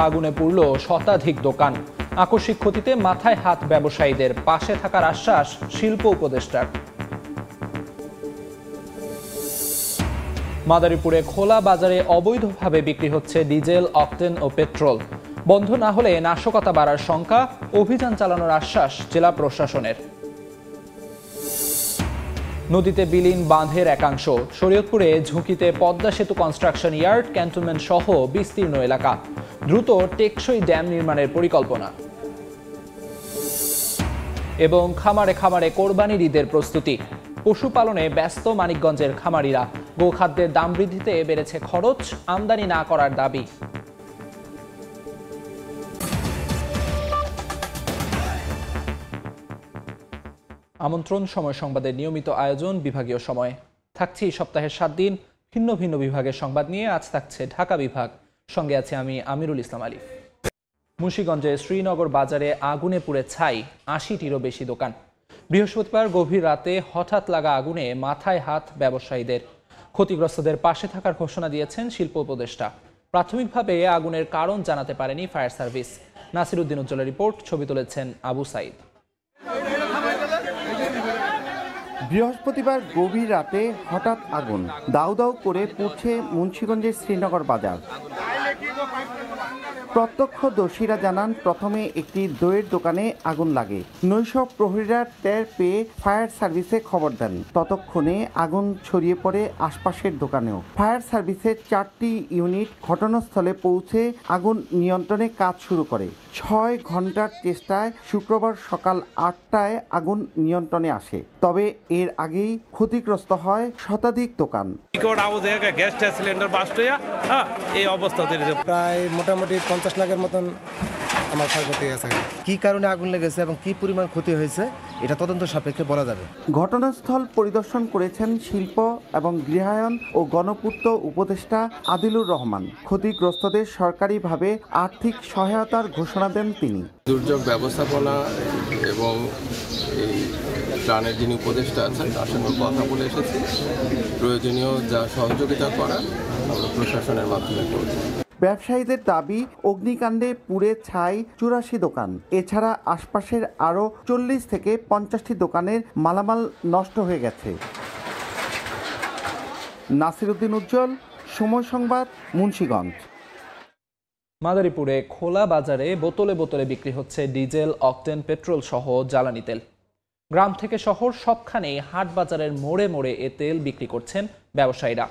আগুনে পুড়ল শতাধিক দোকান। আকস্মিক ক্ষতিতে মাথায় হাত ব্যবসায়ীদের, পাশে থাকার আশ্বাস শিল্প উপদেষ্টার। মাদারীপুরে খোলা বাজারে অবৈধভাবে বিক্রি হচ্ছে ডিজেল, অকটেন ও পেট্রোল। বন্ধ না হলে নাশকতা বাড়ার শঙ্কা, অভিযান চালানোর আশ্বাস জেলা প্রশাসনের। নদীতে বিলীন বাঁধের একাংশ। শরীয়তপুরে ঝুঁকিতে পদ্মা সেতু কনস্ট্রাকশন ইয়ার্ড, ক্যান্টনমেন্ট সহ বিস্তীর্ণ এলাকা। দ্রুত টেকসই ড্যাম নির্মাণের পরিকল্পনা। এবং খামারে খামারে কোরবানির ঈদের প্রস্তুতি। পশুপালনে ব্যস্ত মানিকগঞ্জের খামারিরা। গোখাদ্যের দাম বৃদ্ধিতে বেড়েছে খরচ, আমদানি না করার দাবি। আমন্ত্রণ সময় সংবাদের নিয়মিত আয়োজন বিভাগীয় সময়। থাকছি সপ্তাহের 7 দিন ভিন্ন ভিন্ন বিভাগের সংবাদ নিয়ে। আজ থাকছে ঢাকা বিভাগ, সঙ্গে আছে আমি আমিরুল ইসলাম আলিফ। মুন্সিগঞ্জে শ্রীনগর বাজারে আগুনে পুড়ে ছাই 80টিরও বেশি দোকান। বৃহস্পতিবার গভীর রাতে হঠাৎ লাগা আগুনে মাথায় হাত ব্যবসায়ীদের। ক্ষতিগ্রস্তদের পাশে থাকার ঘোষণা দিয়েছেন শিল্প উপদেষ্টা। প্রাথমিকভাবে আগুনের কারণ জানাতে পারেনি ফায়ার সার্ভিস। নাসির উদ্দিন উজ্জ্বলের রিপোর্ট, ছবি তুলেছেন আবু সাইদ। বৃহস্পতিবার গভীর রাতে হঠাৎ আগুন দাউ দাউ করে পুড়ছে মুন্সিগঞ্জের শ্রীনগর বাজার। প্রত্যক্ষদর্শীরা জানান, প্রথমে একটি দইয়ের দোকানে আগুন লাগে। নৈশ প্রহরীরা টের পেয়ে ফায়ার সার্ভিসে খবর দেন। ততক্ষণে আগুন ছড়িয়ে পড়ে আশপাশের দোকানেও। ফায়ার সার্ভিসের 4টি ইউনিট ঘটনাস্থলে পৌঁছে আগুন নিয়ন্ত্রণে কাজ শুরু করে। 6 ঘন্টার চেষ্টায় শুক্রবার সকাল 8টায় আগুন নিয়ন্ত্রণে আসে। তবে এর আগেই ক্ষতিগ্রস্ত হয় শতাধিক দোকান। এই অবস্থাতে প্রায় মোটামুটি 50 লাখের মতন আমার ক্ষয়ক্ষতি আছে। কি কারণে আগুন লেগেছে এবং কি পরিমাণ ক্ষতি হয়েছে এটা তদন্ত সাপেক্ষে বলা যাবে। ঘটনাস্থল পরিদর্শন করেছেন শিল্প এবং গৃহায়ন ও গণপূর্ত উপদেষ্টা আদিলুর রহমান। ক্ষতিগ্রস্তদের সরকারিভাবে আর্থিক সহায়তার ঘোষণা দেন তিনি। দুর্যোগ ব্যবস্থাপনা এবং এই ত্রাণের যিনি উপদেষ্টা আছেন তার সঙ্গে কথা বলে এসেছি। প্রয়োজনীয় যা সহযোগিতা করা আমরা প্রশাসনের মাধ্যমে করব। ব্যবসায়ীদের দাবি, অগ্নিকাণ্ডে পুড়ে ছাই 84 দোকান। এছাড়া আশপাশের আরও 40 থেকে 50টি দোকানের মালামাল নষ্ট হয়ে গেছে। নাসির উদ্দিন উজ্জ্বল, সময় সংবাদ, মুন্সিগঞ্জ। মাদারীপুরে খোলা বাজারে বোতলে বোতলে বিক্রি হচ্ছে ডিজেল, অকটেন, পেট্রোল সহ জ্বালানি তেল। গ্রাম থেকে শহর সবখানেই হাট বাজারের মোড়ে মোড়ে এ তেল বিক্রি করছেন ব্যবসায়ীরা।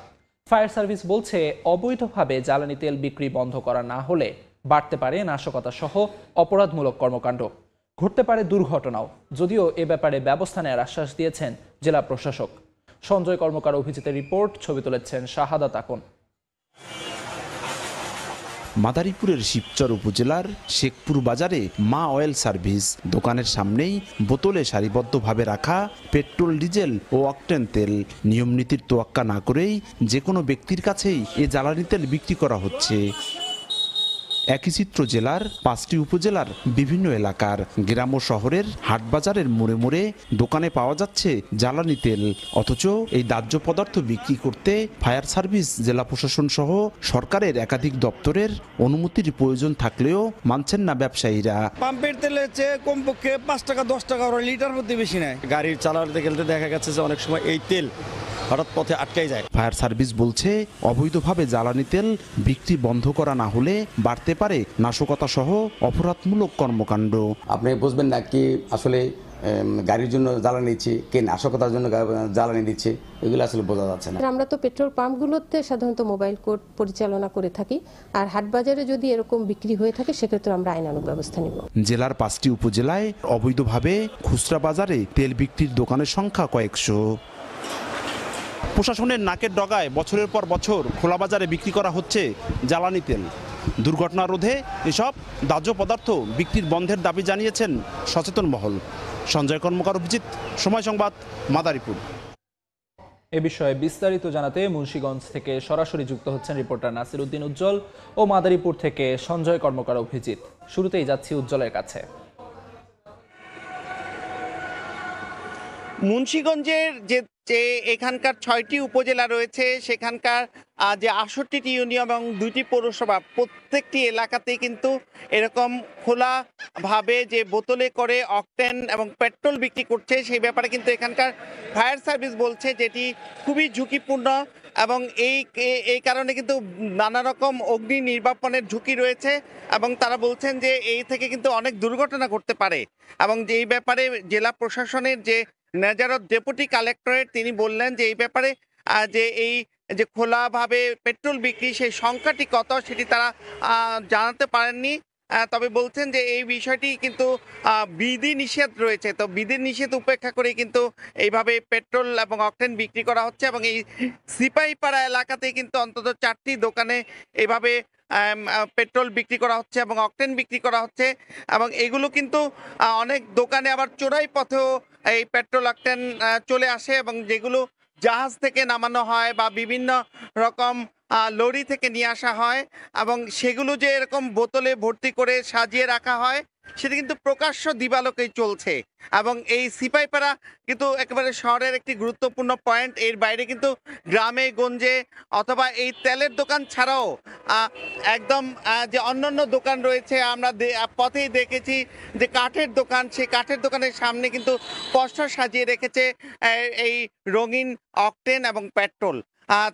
ফায়ার সার্ভিস বলছে, অবৈধভাবে জ্বালানি তেল বিক্রি বন্ধ করা না হলে বাড়তে পারে নাশকতা সহ অপরাধমূলক কর্মকাণ্ড, ঘটতে পারে দুর্ঘটনাও। যদিও এ ব্যাপারে ব্যবস্থা নেওয়ার আশ্বাস দিয়েছেন জেলা প্রশাসক। সঞ্জয় কর্মকার অভিজিতের রিপোর্ট, ছবি তুলেছেন শাহাদাত আকন। মাদারীপুরের শিবচর উপজেলার শেখপুর বাজারে মা অয়েল সার্ভিস দোকানের সামনেই বোতলে সারিবদ্ধভাবে রাখা পেট্রোল, ডিজেল ও অকটেন তেল নিয়মনীতির তোয়াক্কা না করেই যে কোনো ব্যক্তির কাছেই এ জ্বালানি তেল বিক্রি করা হচ্ছে। একই চিত্র জেলার 5টি উপজেলার বিভিন্ন এলাকার গ্রাম ও শহরের হাটবাজারের মোড়ে মোড়ে দোকানে পাওয়া যাচ্ছে জ্বালানি তেল। অথচ এই দাহ্য পদার্থ বিক্রি করতে ফায়ার সার্ভিস, জেলা প্রশাসন সহ সরকারের একাধিক দপ্তরের অনুমতির প্রয়োজন থাকলেও মানছেন না ব্যবসায়ীরা। পাম্পের তেলের চেয়ে কমপক্ষে 5 টাকা 10 টাকা লিটার মধ্যে বেশি নেয়। গাড়ির চালাতে গেলে দেখা গেছে যে অনেক সময় এই তেল হঠাৎ পথে আটকাই যায়। ফায়ার সার্ভিস বলছে, অবৈধভাবে জ্বালানি তেল বিক্রি বন্ধ করা না হলে বাড়তে পারে নাশকতা সহ অপরাধমূলক কর্মকাণ্ড। আপনি বুঝবেন না কি আসলে গাড়ির জন্য জ্বালানি দিচ্ছে, কে নাশকতার জন্য জ্বালানি দিচ্ছে, এগুলো আসলে বোঝা যাচ্ছে না। আমরা তো পেট্রোল পাম্পগুলোতে সাধারণত মোবাইল কোর্ট পরিচালনা করে থাকি, আর হাটবাজারে যদি এরকম বিক্রি হয়ে থাকে সেক্ষেত্রে আমরা আইনানুগ ব্যবস্থা নিব। জেলার 5টি উপজেলায় অবৈধভাবে খুচরা বাজারে তেল বিক্রির দোকানের সংখ্যা কয়েকশো। প্রশাসনের নাকের ডগায় বছরের পর বছর খোলা বাজারে বিক্রি করা হচ্ছে জ্বালানি তেল। দুর্ঘটনা রোধে এসব দাহ্য পদার্থ বিক্রির বন্ধের দাবি জানিয়েছেন সচেতন মহল। সঞ্জয় কর্মকার, অভিজিৎ, সময় সংবাদ, মাদারীপুর। এ বিষয়ে বিস্তারিত জানাতে মুন্সিগঞ্জ থেকে সরাসরি যুক্ত হচ্ছেন রিপোর্টার নাসির উদ্দিন উজ্জ্বল ও মাদারীপুর থেকে সঞ্জয় কর্মকার, অভিজিৎ। শুরুতেই যাচ্ছি উজ্জ্বলের কাছে। মুন্সিগঞ্জের যে যে এখানকার ৬টি উপজেলা রয়েছে, সেখানকার যে ৬৮টি ইউনিয়ন এবং ২টি পৌরসভা, প্রত্যেকটি এলাকাতেই কিন্তু এরকম খোলাভাবে যে বোতলে করে অকটেন এবং পেট্রোল বিক্রি করছে, সেই ব্যাপারে কিন্তু এখানকার ফায়ার সার্ভিস বলছে যেটি খুবই ঝুঁকিপূর্ণ এবং এই কারণে কিন্তু নানা রকম অগ্নি নির্বাপনের ঝুঁকি রয়েছে এবং তারা বলছেন যে এই থেকে কিন্তু অনেক দুর্ঘটনা ঘটতে পারে এবং যে এই ব্যাপারে জেলা প্রশাসনের যে নেজারত ডেপুটি কালেক্টরেট তিনি বললেন যে এই ব্যাপারে যে এই যে খোলাভাবে পেট্রোল বিক্রি সেই সংখ্যাটি কত সেটি তারা জানাতে পারেননি, তবে বলছেন যে এই বিষয়টি কিন্তু বিধি নিষেধ রয়েছে, তো বিধি নিষেধ উপেক্ষা করে কিন্তু এইভাবে পেট্রোল এবং অকটেন বিক্রি করা হচ্ছে এবং এই সিপাহীপাড়া এলাকাতে কিন্তু অন্তত 4টি দোকানে এইভাবে পেট্রোল বিক্রি করা হচ্ছে এবং অকটেন বিক্রি করা হচ্ছে এবং এগুলো কিন্তু অনেক দোকানে আবার চোরাই পথেও এই পেট্রোল অকটেন চলে আসে এবং যেগুলো জাহাজ থেকে নামানো হয় বা বিভিন্ন রকম লরি থেকে নিয়ে আসা হয় এবং সেগুলো যে এরকম বোতলে ভর্তি করে সাজিয়ে রাখা হয় সেটা কিন্তু প্রকাশ্য দিবালোকেই চলছে এবং এই সিপাহীপাড়া কিন্তু একেবারে শহরের একটি গুরুত্বপূর্ণ পয়েন্ট। এর বাইরে কিন্তু গ্রামে গঞ্জে অথবা এই তেলের দোকান ছাড়াও একদম যে অন্যান্য দোকান রয়েছে, আমরা পথেই দেখেছি যে কাঠের দোকান, সেই কাঠের দোকানের সামনে কিন্তু পোস্টার সাজিয়ে রেখেছে এই রঙিন অকটেন এবং পেট্রোল।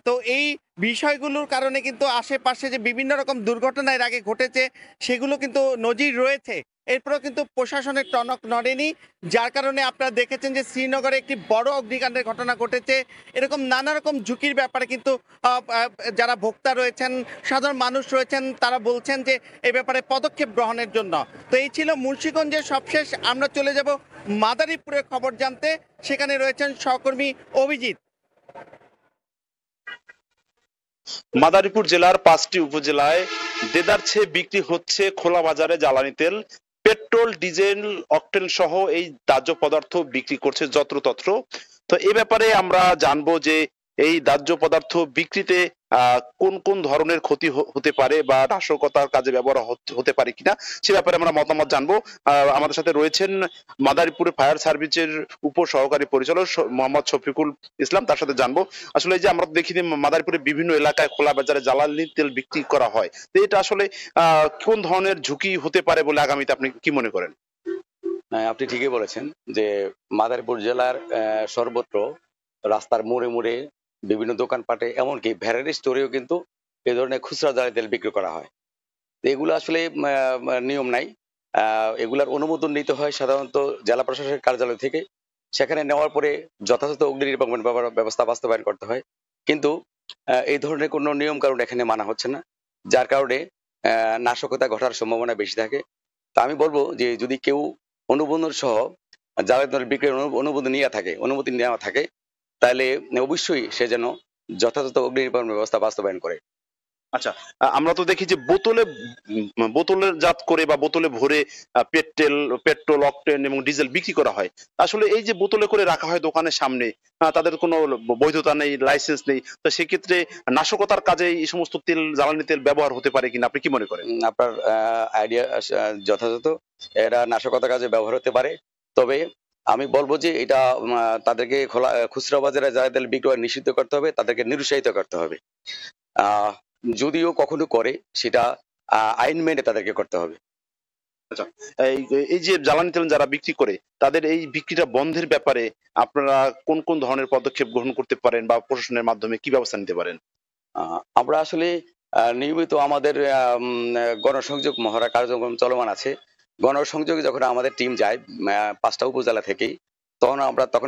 তো এই বিষয়গুলোর কারণে কিন্তু আশেপাশে যে বিভিন্ন রকম দুর্ঘটনা এর আগে ঘটেছে সেগুলো কিন্তু নজির রয়েছে, এরপরেও কিন্তু প্রশাসনের টনক নড়েনি, যার কারণে আপনারা দেখেছেন যে শ্রীনগরে একটি বড় অগ্নিকাণ্ডের ঘটনা ঘটেছে। এরকম নানা রকম ঝুঁকির ব্যাপারে কিন্তু যারা ভোক্তা রয়েছেন, সাধারণ মানুষ রয়েছেন, তারা বলছেন যে এই ব্যাপারে পদক্ষেপ গ্রহণের জন্য। তো এই ছিল মুন্সিগঞ্জের সবশেষ। আমরা চলে যাব মাদারীপুরের খবর জানতে, সেখানে রয়েছেন সহকর্মী অভিজিৎ। মাদারীপুর জেলার 5টি উপজেলায় দেদারছে বিক্রি হচ্ছে খোলা বাজারে জ্বালানি তেল, পেট্রোল, ডিজেল, অকটেন সহ এই দাহ্য পদার্থ বিক্রি করছে যত্রতত্র। তো এই ব্যাপারে আমরা জানবো যে এই দাহ্য পদার্থ বিক্রিতে কোন কোন ধরনের ক্ষতি হতে পারে বা নাশকতার কাজে ব্যবহার হতে পারে কিনা সে ব্যাপারে আমরা মতামত জানবো। আমাদের সাথে রয়েছেন মাদারীপুরের ফায়ার সার্ভিসের উপ সহকারী পরিচালক মোহাম্মদ শফিকুল ইসলাম, তার সাথে জানবো আসলে যে আমরা দেখি যে মাদারীপুরের বিভিন্ন এলাকায় খোলা বাজারে জ্বালানি তেল বিক্রি করা হয়, তো এটা আসলে কোন ধরনের ঝুঁকি হতে পারে বলে আগামীতে আপনি কি মনে করেন? আপনি ঠিকই বলেছেন যে মাদারীপুর জেলার সর্বত্র রাস্তার মোড়ে মোড়ে বিভিন্ন দোকানপাটে এমনকি ভ্যারাইটি স্টোরেও কিন্তু এই ধরনের খুচরা জ্বালানি তেল বিক্রি করা হয়। তো এগুলো আসলে নিয়ম নাই, এগুলার অনুমোদন নিতে হয় সাধারণত জেলা প্রশাসনের কার্যালয় থেকে। সেখানে নেওয়ার পরে যথাযথ অগ্নি নির্বাপন ব্যবস্থা বাস্তবায়ন করতে হয়, কিন্তু এই ধরনের কোনো নিয়ম কারণ এখানে মানা হচ্ছে না, যার কারণে নাশকতা ঘটার সম্ভাবনা বেশি থাকে। তা আমি বলবো যে যদি কেউ অনুমোদন সহ জ্বালানি তেল বিক্রির অনুমোদন অনুমতি নেওয়া থাকে তাহলে অবশ্যই সে যেন যথাযথ অগ্নি নির্বাপন ব্যবস্থা বাস্তবায়ন করে। আচ্ছা, আমরা তো দেখি যে বোতলে জাত করে বা বোতলে ভরে পেট্রোল, অকটেন এবং ডিজেল বিক্রি করা হয়। আসলে এই যে বোতলে করে রাখা হয় দোকানের সামনে, তাদের কোনো বৈধতা নেই, লাইসেন্স নেই, তো সেক্ষেত্রে নাশকতার কাজে এই সমস্ত জ্বালানি তেল ব্যবহার হতে পারে কিনা আপনি কি মনে করেন? আপনার আইডিয়া যথাযথ, এরা নাশকতার কাজে ব্যবহার হতে পারে। তবে আমি বলবো যে এটা তাদেরকে খুচরা বাজারে জ্বালানি তেল বিক্রয় নিষিদ্ধ করতে হবে, তাদেরকে নিরুৎসাহিত করতে হবে। যদিও কখনো করে সেটা আইন মেনে তাদেরকে করতে হবে। আচ্ছা, এই যে জ্বালানি তেল যারা বিক্রি করে তাদের এই বিক্রিটা বন্ধের ব্যাপারে আপনারা কোন কোন ধরনের পদক্ষেপ গ্রহণ করতে পারেন বা প্রশাসনের মাধ্যমে কি ব্যবস্থা নিতে পারেন? আমরা আসলে নিয়মিত আমাদের গণসংযোগ মহড়া কার্যক্রম চলমান আছে। গণসংযোগে যখন আমাদের টিম যায় 5টা উপজেলা থেকেই, তখন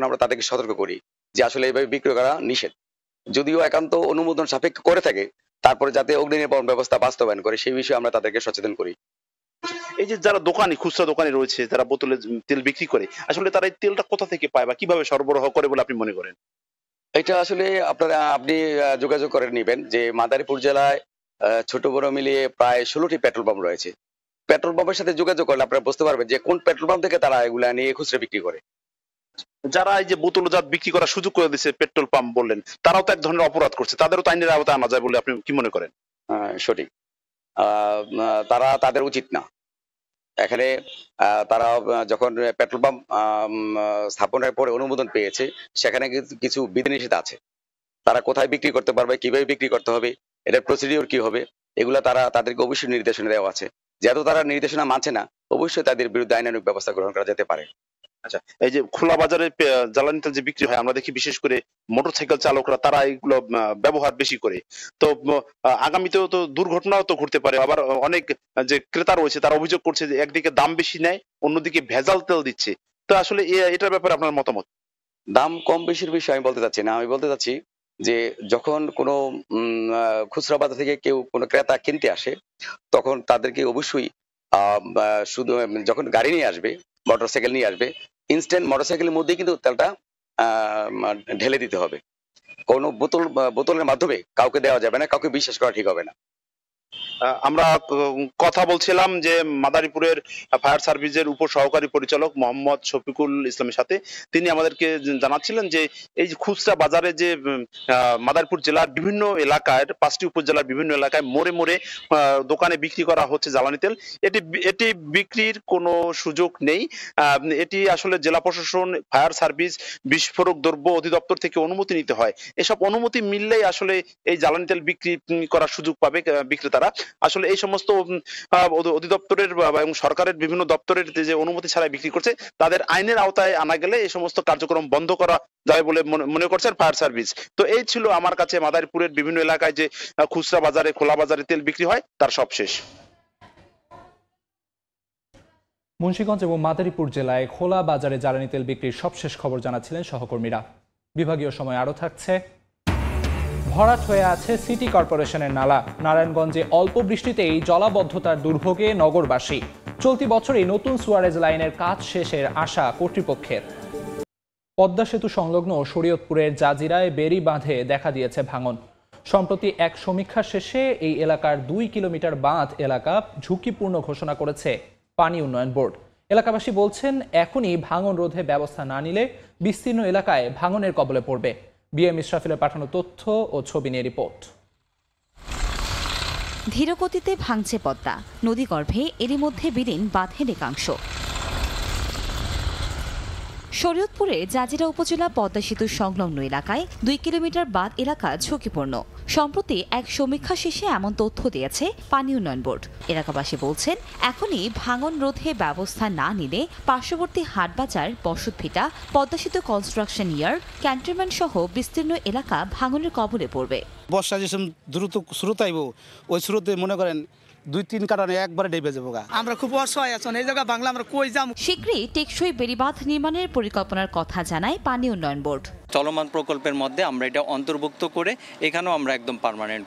আমরা তাদেরকে সতর্ক করি যে আসলে এইভাবে বিক্রি করা নিষেধ। যদিও একান্ত অনুমোদন সাপেক্ষ করে থাকে, তারপরে যাতে অগ্নি নির্বাপন ব্যবস্থা বাস্তবায়ন করে সেই বিষয়ে আমরা তাদেরকে সচেতন করি। এই যে যারা খুচরা দোকানি রয়েছে, যারা বোতলে তেল বিক্রি করে, আসলে তারা এই তেলটা কোথা থেকে পায় বা কিভাবে সরবরাহ করে বলে আপনি মনে করেন? এটা আসলে আপনি যোগাযোগ করে নেবেন যে মাদারীপুর জেলায় ছোট বড় মিলিয়ে প্রায় 16টি পেট্রোল পাম্প রয়েছে। পেট্রোল পাম্পের সাথে যোগাযোগ করলে আপনারা বুঝতে পারবেন যে কোন পেট্রোল পাম্প থেকে তারা এগুলা নিয়ে খুচরা বিক্রি করে। যারা এই যে বোতলজাত বিক্রি করার সুযোগ করে দিচ্ছে পেট্রোল পাম্প বললেন, তারাও তো এক ধরনের অপরাধ করছে, তাদেরও তো আইনের আওতায় আনা যায় বলে আপনি কি মনে করেন? সঠিক, তাদের উচিত না। এখানে তারা যখন পেট্রোল পাম্প স্থাপনের পরে অনুমোদন পেয়েছে, সেখানে কিছু বিধিনিষেধ আছে। তারা কোথায় বিক্রি করতে পারবে, কিভাবে বিক্রি করতে হবে, এটার প্রসিডিওর কি হবে, এগুলা তাদেরকে অবশ্যই নির্দেশনা দেওয়া আছে। যেহেতু তারা নির্দেশনা মানছে না, অবশ্যই তাদের বিরুদ্ধে আইনানুগ ব্যবস্থা গ্রহণ করা যেতে পারে। আচ্ছা, এই যে খোলা বাজারে জ্বালানি তেল যে বিক্রি হয়, আমরা দেখি বিশেষ করে মোটরসাইকেল চালকরা তারা এগুলো ব্যবহার বেশি করে। তো আগামীতেও তো দুর্ঘটনাও তো ঘটতে পারে। আবার অনেক যে ক্রেতা রয়েছে তারা অভিযোগ করছে যে একদিকে দাম বেশি নেয়, অন্যদিকে ভেজাল তেল দিচ্ছে। তো আসলে এটার ব্যাপারে আপনার মতামত? দাম কম বেশির বিষয়ে আমি বলতে চাচ্ছি না, আমি বলতে চাচ্ছি যে যখন কোনো খুচরা বাজার থেকে কেউ কোনো ক্রেতা কিনতে আসে, তখন তাদেরকে অবশ্যই শুধু যখন গাড়ি নিয়ে আসবে, মোটরসাইকেল নিয়ে আসবে, ইনস্ট্যান্ট মোটরসাইকেলের মধ্যেই কিন্তু তেলটা ঢেলে দিতে হবে। কোনো বোতলের মাধ্যমে কাউকে দেওয়া যাবে না, কাউকে বিশ্বাস করা ঠিক হবে না। আমরা কথা বলছিলাম যে মাদারীপুরের ফায়ার সার্ভিসের উপ সহকারী পরিচালক মোহাম্মদ শফিকুল ইসলামের সাথে। তিনি আমাদেরকে জানাচ্ছিলেন যে এই যে খুচরা বাজারে যে মাদারীপুর জেলার বিভিন্ন এলাকায়, 5টি উপজেলার বিভিন্ন এলাকায় মোড়ে মোড়ে দোকানে বিক্রি করা হচ্ছে জ্বালানি তেল। এটি বিক্রির কোনো সুযোগ নেই। এটি আসলে জেলা প্রশাসন, ফায়ার সার্ভিস, বিস্ফোরক দ্রব্য অধিদপ্তর থেকে অনুমতি নিতে হয়। এসব অনুমতি মিললেই আসলে এই জ্বালানি তেল বিক্রি করার সুযোগ পাবে বিক্রেতারা। আসলে এই সমস্ত অধিদপ্তরের এবং সরকারের বিভিন্ন দপ্তরের যে অনুমতি ছাড়াই বিক্রি করছে, তাদের আইনের আওতায় আনা গেলে এই সমস্ত কার্যক্রম বন্ধ করা যাবে বলে মনে করছেন ফায়ার সার্ভিস। তো এই ছিল আমার কাছে মাদারীপুরের বিভিন্ন এলাকায় যে খুচরা বাজারে, খোলা বাজারে তেল বিক্রি হয় তার সবশেষ। মুন্সিগঞ্জ এবং মাদারীপুর জেলায় খোলা বাজারে জ্বালানি তেল বিক্রির সবশেষ খবর জানাচ্ছিলেন সহকর্মীরা। বিভাগীয় সময় আরও থাকছে। ভরাট হয়ে আছে সিটি কর্পোরেশনের নালা। নারায়ণগঞ্জে অল্প বৃষ্টিতেই জলাবদ্ধতার দুর্ভোগে নগরবাসী। চলতি বছরই নতুন সুয়ারেজ লাইনের কাজ শেষের আশা কর্তৃপক্ষের। পদ্মা সেতু সংলগ্ন শরীয়তপুরের জাজিরায় বেড়ি বাঁধে দেখা দিয়েছে ভাঙন। সম্প্রতি এক সমীক্ষা শেষে এই এলাকার 2 কিলোমিটার বাঁধ এলাকা ঝুঁকিপূর্ণ ঘোষণা করেছে পানি উন্নয়ন বোর্ড। এলাকাবাসী বলছেন, এখনই ভাঙন রোধে ব্যবস্থা না নিলে বিস্তীর্ণ এলাকায় ভাঙনের কবলে পড়বে। বিএম ইসরাফিলের পাঠানো তথ্য ও ছবি নিয়ে রিপোর্ট। ধীরগতিতে ভাঙছে পদ্মা, নদীগর্ভে এরই মধ্যে বিলীন বাঁধের একাংশ। শরীয়তপুরের জাজিরা উপজেলা পদ্মা সেতু সংলগ্ন এলাকায় 2 কিলোমিটার বাঁধ এলাকা ঝুঁকিপূর্ণ। সম্প্রতি এক সমীক্ষা শেষে এমন তথ্য দিয়েছে পানি উন্নয়ন বোর্ড। এলাকাবাসী বলছেন, এখনই ভাঙন রোধে ব্যবস্থা না নিলে পার্শ্ববর্তী হাটবাজার, বসতভিটা, পদ্মা সেতু কনস্ট্রাকশন ইয়ার্ড, ক্যান্টনমেন্ট সহ বিস্তীর্ণ এলাকা ভাঙনের কবলে পড়বে। বর্ষা যে দ্রুত স্রোত আইব, ওই স্রোতে মনে করেন 2-3 কারণে একবারে ডেবে যাবো। আমরা খুব অসহায় আছি, এই জায়গা বাংলা আমরা কই যাব। শীঘ্রই টেকসই বেড়িবাঁধ নির্মাণের পরিকল্পনার কথা জানায় পানি উন্নয়ন বোর্ড। চলমান প্রকল্পের মধ্যে আমরা এটা অন্তর্ভুক্ত করে এখানেও আমরা একদম পার্মানেন্ট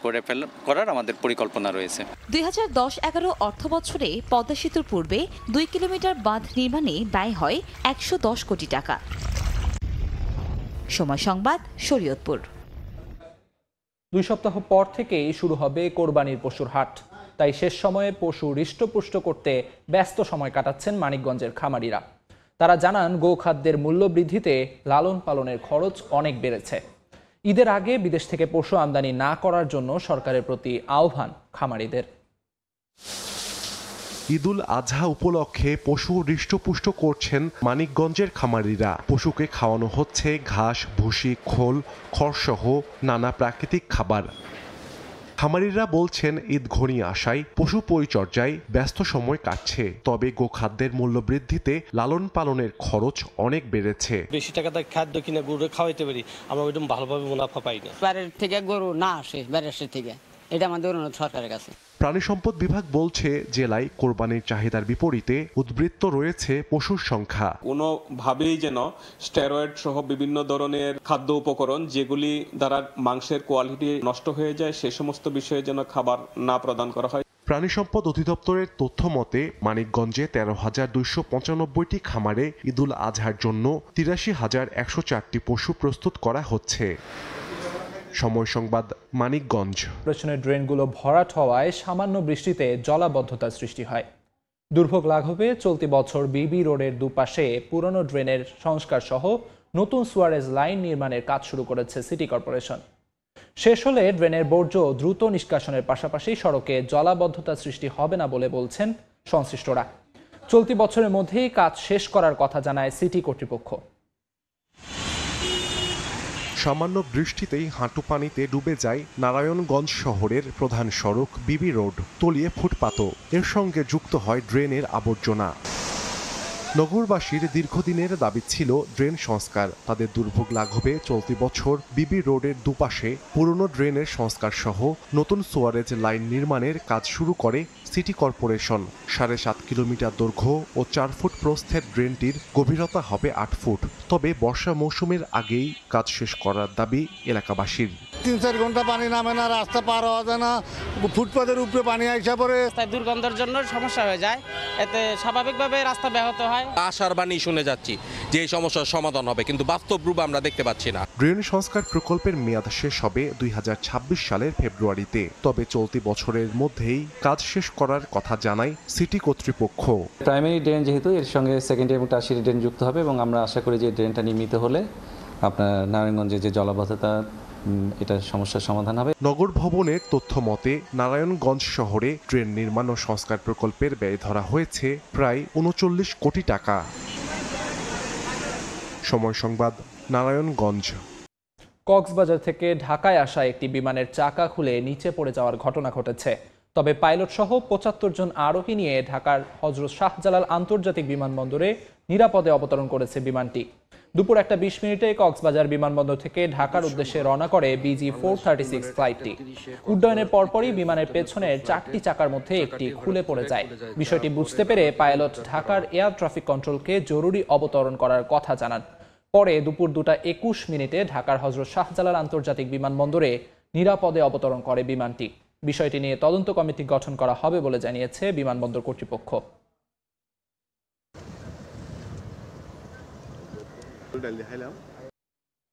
করার আমাদের পরিকল্পনা রয়েছে। 2010-11 অর্থ বছরে পদ্মা সেতুর পূর্বে 2 কিলোমিটার বাঁধ নির্মাণে ব্যয় হয় 110 কোটি টাকা। সময় সংবাদ, শরীয়তপুর। 2 সপ্তাহ পর থেকেই শুরু হবে কোরবানির পশুর হাট। তাই শেষ সময়ে পশু হৃষ্টপুষ্ট করতে ব্যস্ত সময় কাটাচ্ছেন মানিকগঞ্জের খামারিরা। তারা জানান, গোখাদ্যের মূল্য বৃদ্ধিতে লালন পালনের খরচ অনেক বেড়েছে। ঈদের আগে বিদেশ থেকে পশু আমদানি না করার জন্য সরকারের প্রতি আহ্বান খামারিদের। ঈদুল আজহা উপলক্ষে পশু হৃষ্টপুষ্ট করছেন মানিকগঞ্জের খামারিরা। পশুকে খাওয়ানো হচ্ছে ঘাস, ভুসি, খোল, খড়সহ নানা প্রাকৃতিক খাবার। খামারিরা বলছেন, ঈদ ঘনিয়ে আসায় পশু পরিচর্যায় ব্যস্ত সময় কাটছে। তবে গোখাদ্যের মূল্য বৃদ্ধিতে লালন পালনের খরচ অনেক বেড়েছে। বেশি টাকাতে খাদ্য কিনে গরু খাওয়াইতে পারি, আমরা ওইরকম ভালোভাবে মুনাফা পাই না। বাইরের থেকে গরু না আসে, বাইরের থেকে, এটা আমাদের অনুরোধ সরকারের কাছে। প্রাণী সম্পদ বিভাগ বলছে, জেলায় কোরবানির চাহিদার বিপরীতে উদ্বৃত্ত রয়েছে পশুর সংখ্যা। কোনোভাবেই যেন স্টেরয়েড সহ বিভিন্ন ধরনের খাদ্য উপকরণ যেগুলি দ্বারা মাংসের কোয়ালিটি নষ্ট হয়ে যায়, সে সমস্ত বিষয়ে যেন খাবার না প্রদান করা হয়। প্রাণী সম্পদ অধিদপ্তরের তথ্য মতে মানিকগঞ্জে 13,295টি খামারে ঈদুল আজহার জন্য 83,104টি পশু প্রস্তুত করা হচ্ছে। সময় সংবাদ, মানিকগঞ্জ। কর্পোরেশনের ড্রেনগুলো ভরাট হওয়ায় সামান্য বৃষ্টিতে জলাবদ্ধতার সৃষ্টি হয়। দুর্ভোগ লাঘবে চলতি বছর বিবি রোডের দুপাশে পুরনো ড্রেনের সংস্কার সহ নতুন সুয়ারেজ লাইন নির্মাণের কাজ শুরু করেছে সিটি কর্পোরেশন। শেষ হলে ড্রেনের বর্জ্য দ্রুত নিষ্কাশনের পাশাপাশি সড়কে জলাবদ্ধতা সৃষ্টি হবে না বলে বলছেন সংশ্লিষ্টরা। চলতি বছরের মধ্যেই কাজ শেষ করার কথা জানায় সিটি কর্তৃপক্ষ। সামান্য বৃষ্টিতেই হাঁটু পানিতে ডুবে যায় নারায়ণগঞ্জ শহরের প্রধান সড়ক বিবি রোড, তলিয়ে ফুটপাতও। এর সঙ্গে যুক্ত হয় ড্রেনের আবর্জনা। নগরবাসীর দীর্ঘদিনের দাবি ছিল ড্রেন সংস্কার। তাদের দুর্ভোগ লাঘবে চলতি বছর বিবি রোডের দুপাশে পুরনো ড্রেনের সংস্কার সহ নতুন সোয়ারেজ লাইন নির্মাণের কাজ শুরু করে সিটি কর্পোরেশন। 7.5 কিলোমিটার দৈর্ঘ্য ও 4 ফুট প্রস্থের ড্রেনটির গভীরতা হবে 8 ফুট। তবে বর্ষা মৌসুমের আগেই কাজ শেষ করার দাবি এলাকাবাসীর। 3-4 ঘন্টা পানি নামে না, রাস্তা পার হওয়া যায় না, ফুটপাতের উপরে পানি আইসা পড়ে, তাই দুর্গন্ধের জন্য সমস্যা হয়ে যায়। এতে স্বাভাবিকভাবে রাস্তা ব্যাহত হয়। আশার বাণী শুনে যাচ্ছি যে এই সমস্যার সমাধান হবে, কিন্তু বাস্তব রূপ আমরা দেখতে পাচ্ছি না। ড্রেন সংস্কার প্রকল্পের মেয়াদ শেষ হবে 2026 সালের ফেব্রুয়ারিতে। তবে চলতি বছরের মধ্যেই কাজ শেষ করার কথা জানায় সিটি কর্তৃপক্ষ। প্রাইমারি ড্রেন যেহেতু, এর সঙ্গে সেকেন্ডারি এবং টারশিয়ারি ড্রেন যুক্ত হবে এবং আমরা আশা করি যে ড্রেনটা নির্মিত হলে আপনার নারায়ণগঞ্জে যে জলাবদ্ধতা, এটা সমস্যার সমাধান হবে। নগর ভবনের তথ্য মতে নারায়ণগঞ্জ শহরে ড্রেন নির্মাণ ও সংস্কার প্রকল্পের ব্যয় ধরা হয়েছে প্রায় 39 কোটি টাকা। সময় সংবাদ, নারায়ণগঞ্জ। কক্সবাজার থেকে ঢাকায় আসা একটি বিমানের চাকা খুলে নিচে পড়ে যাওয়ার ঘটনা ঘটেছে। তবে পাইলট সহ 75 জন আরোহী নিয়ে ঢাকার হযরত শাহজালাল আন্তর্জাতিক বিমানবন্দরে নিরাপদে অবতরণ করেছে বিমানটি। দুপুর 1:20 মিনিটে কক্সবাজার বিমানবন্দর থেকে ঢাকার উদ্দেশ্যে রওনা করে BG436 ফ্লাইটটি। উড্ডয়নের পরপরই বিমানের পেছনের 4টি চাকার মধ্যে একটি খুলে পড়ে যায়। বিষয়টি বুঝতে পেরে পাইলট ঢাকার এয়ার ট্রাফিক কন্ট্রোলকে জরুরি অবতরণ করার কথা জানান। পরে দুপুর 2:21 মিনিটে ঢাকার হযরত শাহজালাল আন্তর্জাতিক বিমানবন্দরে নিরাপদে অবতরণ করে বিমানটি। বিষয়টি নিয়ে তদন্ত কমিটি গঠন করা হবে বলে জানিয়েছে বিমানবন্দর কর্তৃপক্ষ।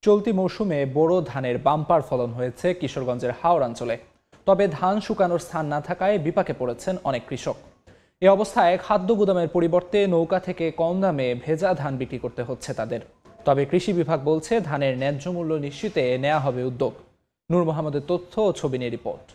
চলতি মৌসুমে বোরো ধানের বাম্পার ফলন হয়েছে কিশোরগঞ্জের হাওড় অঞ্চলে। তবে ধান শুকানোর স্থান না থাকায় বিপাকে পড়েছেন অনেক কৃষক। এ অবস্থায় খাদ্য গুদামের পরিবর্তে নৌকা থেকে কম দামে ভেজা ধান বিক্রি করতে হচ্ছে তাদের। তবে কৃষি বিভাগ বলছে ধানের ন্যায্য মূল্য নিশ্চিতে নেওয়া হবে উদ্যোগ। নূর মোহাম্মদের তথ্য ও ছবি নিয়ে রিপোর্ট।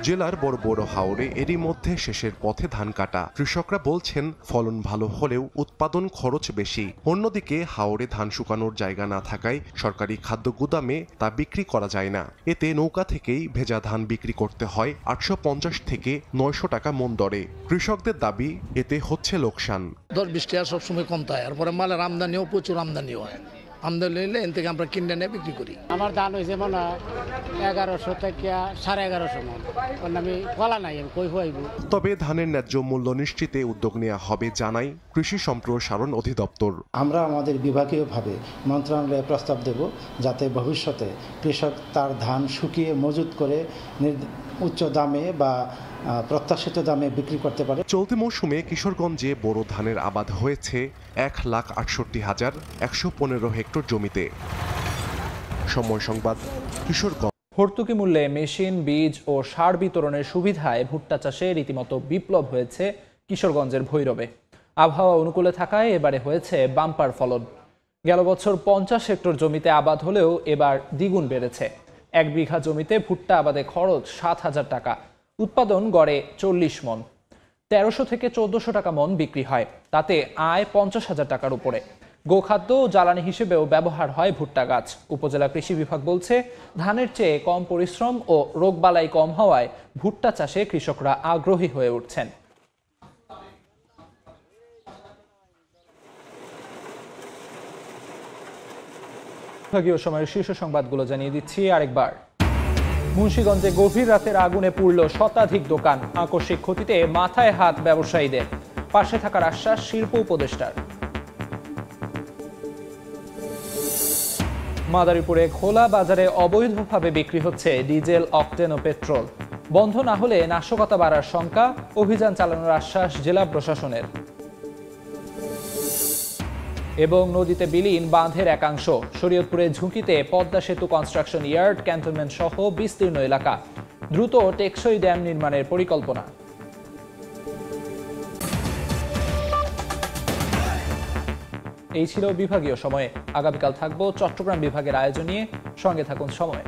জেলার বড় বড় হাওরে এরই মধ্যে শেষের পথে ধান কাটা। কৃষকরা বলছেন ফলন ভালো হলেও উৎপাদন খরচ বেশি। অন্যদিকে হাওরে ধান শুকানোর জায়গা না থাকায় সরকারি খাদ্য গুদামে তা বিক্রি করা যায় না। এতে নৌকা থেকেই ভেজা ধান বিক্রি করতে হয় 850 থেকে 900 টাকা মন দরে। কৃষকদের দাবি এতে হচ্ছে লোকসান। 10-20 টাকা সবসময় কম থাকে, এরপরে মালের আমদানিও প্রচুর আমদানি হয়। আমদানি হইলে এন থেকে আমরা কিনে নিয়ে বিক্রি করি। আমার ধান হয়েছে মনে 1100 থেকে 1150 মন। আমি ফলা নাই, আমি কই হইব। তবে ধানের ন্যায্য মূল্য নিশ্চিতে উদ্যোগ নেওয়া হবে জানাই কৃষি সম্প্রসারণ অধিদপ্তর। আমরা আমাদের বিভাগীয়ভাবে মন্ত্রণালয়ে প্রস্তাব দেব যাতে ভবিষ্যতে কৃষক তার ধান শুকিয়ে মজুত করে উচ্চ দামে বা প্রত্যাশিত দামে বিক্রি করতে পারে। চলতি মৌসুমে কিশোরগঞ্জে বোরো ধানের আবাদ হয়েছে 1,68,115 হেক্টর জমিতে। সময় সংবাদ, কিশোরগঞ্জ। ভর্তুকি মূল্যে মেশিন, বীজ ও সার বিতরণের সুবিধায় ভুট্টা চাষে রীতিমতো বিপ্লব হয়েছে কিশোরগঞ্জের ভৈরবে। আবহাওয়া অনুকূলে থাকায় এবারে হয়েছে বাম্পার ফলন। গেল বছর 50 হেক্টর জমিতে আবাদ হলেও এবার দ্বিগুণ বেড়েছে। 1 বিঘা জমিতে ভুট্টা আবাদে খরচ 7,000 টাকা, উৎপাদন গড়ে 40 মন। 1300 থেকে 1400 টাকা মন বিক্রি হয়, তাতে আয় 50,000 টাকার উপরে। গোখাদ্য ও জ্বালানি হিসেবেও ব্যবহার হয় ভুট্টা গাছ। উপজেলা কৃষি বিভাগ বলছে ধানের চেয়ে কম পরিশ্রম ও রোগবালাই কম হওয়ায় ভুট্টা চাষে কৃষকরা আগ্রহী হয়ে উঠছেন। বিভাগীয় সময়ের শীর্ষ সংবাদগুলো জানিয়ে দিচ্ছি আরেকবার। মুন্সিগঞ্জে গভীর রাতের আগুনে পুড়ল শতাধিক দোকান। আকস্মিক ক্ষতিতে মাথায় হাত ব্যবসায়ীদের। পাশে থাকার আশ্বাস শিল্প উপদেষ্টার। মাদারীপুরে খোলা বাজারে অবৈধভাবে বিক্রি হচ্ছে ডিজেল, অকটেন ও পেট্রোল। বন্ধ না হলে নাশকতা বাড়ার শঙ্কা, অভিযান চালানোর আশ্বাস জেলা প্রশাসনের। এবং নদীতে বিলীন বাঁধের একাংশ। শরীয়তপুরে ঝুঁকিতে পদ্মা সেতু কনস্ট্রাকশন ইয়ার্ড, ক্যান্টনমেন্ট সহ বিস্তীর্ণ এলাকা। দ্রুত টেকসই ড্যাম নির্মাণের পরিকল্পনা। এই ছিল বিভাগীয় সময়ে। আগামীকাল থাকবো চট্টগ্রাম বিভাগের আয়োজন নিয়ে। সঙ্গে থাকুন সময়।